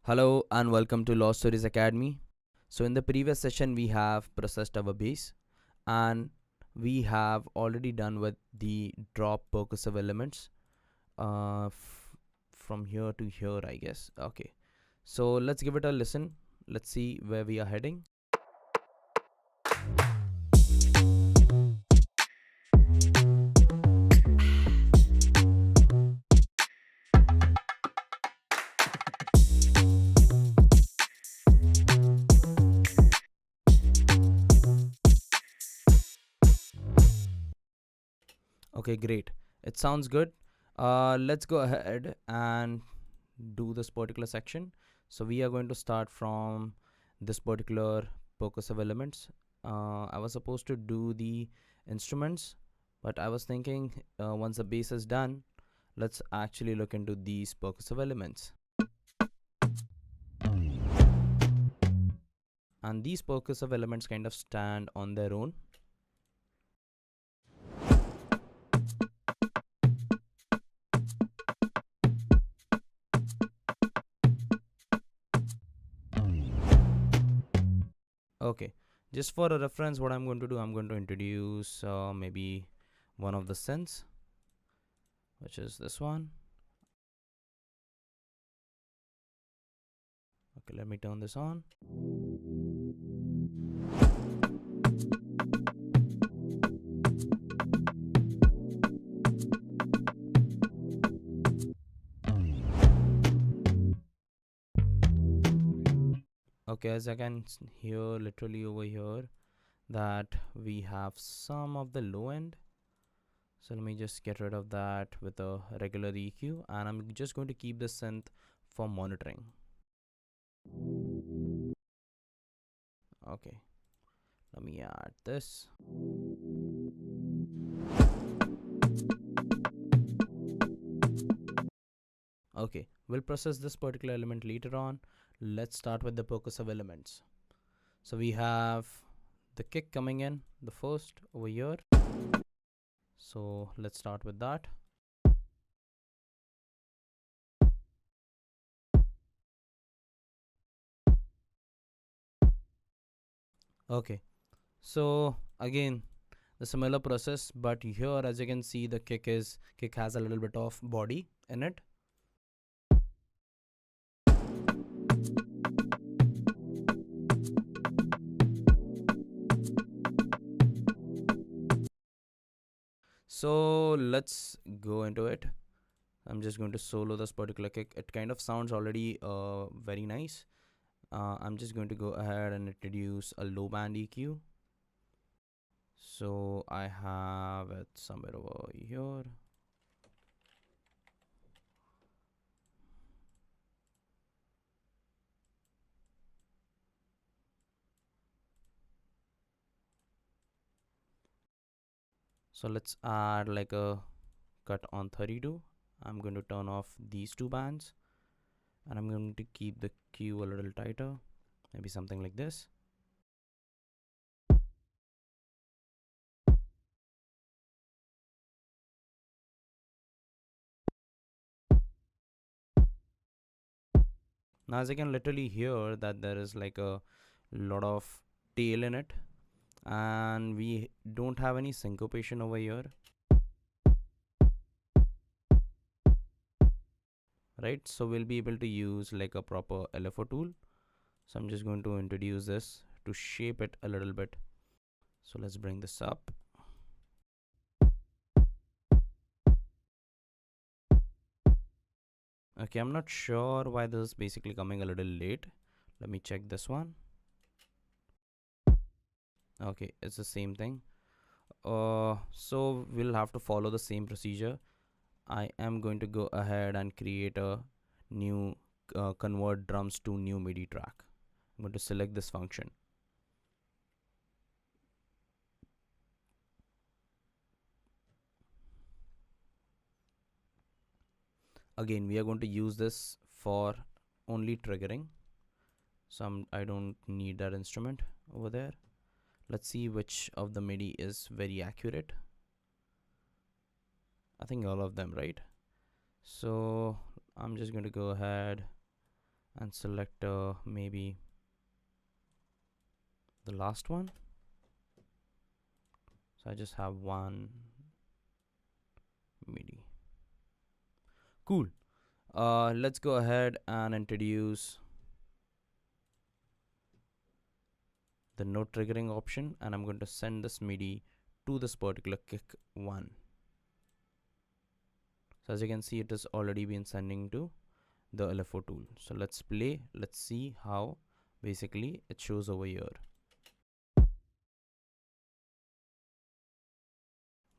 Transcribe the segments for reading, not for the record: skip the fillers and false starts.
Hello and welcome to Law Stories Academy. So, in the previous session, we have processed our base and we have already done with the drop percussive elements from here to here, I guess. Okay, so let's give it a listen. Let's see where we are heading. Okay, great. It sounds good. Let's go ahead and do this particular section. So, we are going to start from this particular percussive elements. I was supposed to do the instruments, but I was thinking once the bass is done, let's actually look into these percussive elements. And these percussive elements kind of stand on their own. Okay, just for a reference, what I'm going to do, I'm going to introduce maybe one of the synths, which is this one. Okay, let me turn this on. Okay, as I can hear literally over here that we have some of the low end. So let me just get rid of that with a regular EQ, and I'm just going to keep the synth for monitoring. Okay, let me add this. Okay, we'll process this particular element later on. Let's start with the percussive elements. So we have the kick coming in, the first over here. So let's start with that. Okay, so again the similar process, but here as you can see the kick has a little bit of body in it. So let's go into it. I'm just going to solo this particular kick. It kind of sounds already very nice. I'm just going to go ahead and introduce a low band EQ. So I have it somewhere over here. So let's add like a cut on 32. I'm going to turn off these two bands and I'm going to keep the Q a little tighter, maybe something like this. Now as I can literally hear that there is like a lot of tail in it and we don't have any syncopation over here, right? So we'll be able to use like a proper LFO tool. So I'm just going to introduce this to shape it a little bit. So let's bring this up. Okay, I'm not sure why this is basically coming a little late. Let me check this one. Okay, it's the same thing. So we'll have to follow the same procedure. I am going to go ahead and create a new convert drums to new MIDI track. I'm going to select this function. Again, we are going to use this for only triggering. So I don't need that instrument over there. Let's see which of the MIDI is very accurate. I think all of them, right? So I'm just going to go ahead and select maybe the last one. So I just have one MIDI. Cool. Let's go ahead and introduce the no triggering option, and I'm going to send this MIDI to this particular kick 1. So as you can see, it has already been sending to the LFO tool. So let's play. Let's see how basically it shows over here.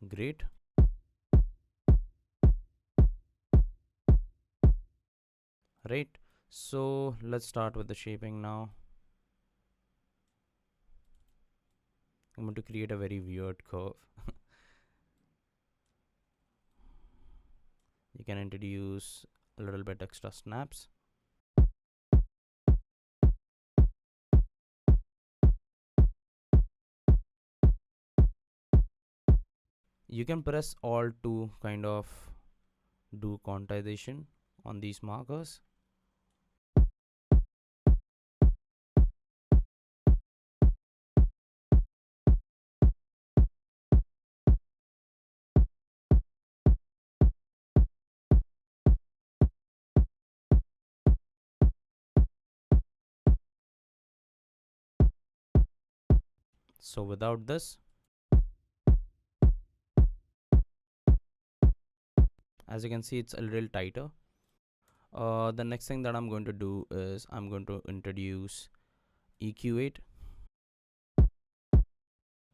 Great. Right. So let's start with the shaping now. I'm going to create a very weird curve. You can introduce a little bit extra snaps. You can press Alt to kind of do quantization on these markers. So without this, as you can see, it's a little tighter. The next thing that I'm going to do is I'm going to introduce EQ8.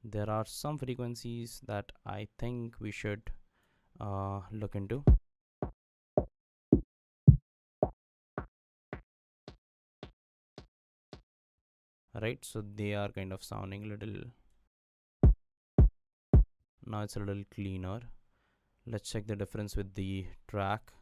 There are some frequencies that I think we should look into. Right, so they are kind of sounding a little, now it's a little cleaner. Let's check the difference with the track.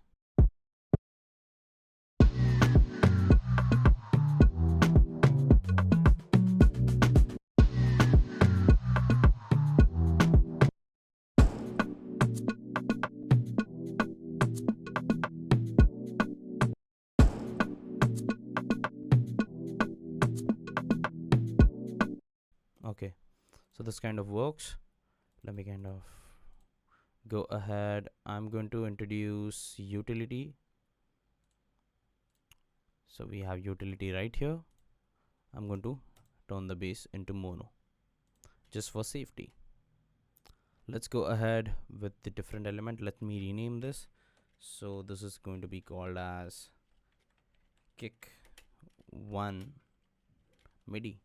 Okay, so this kind of works. Let me kind of go ahead. I'm going to introduce utility. So we have utility right here. I'm going to turn the bass into mono just for safety. Let's go ahead with the different element. Let me rename this. So this is going to be called as kick 1 MIDI.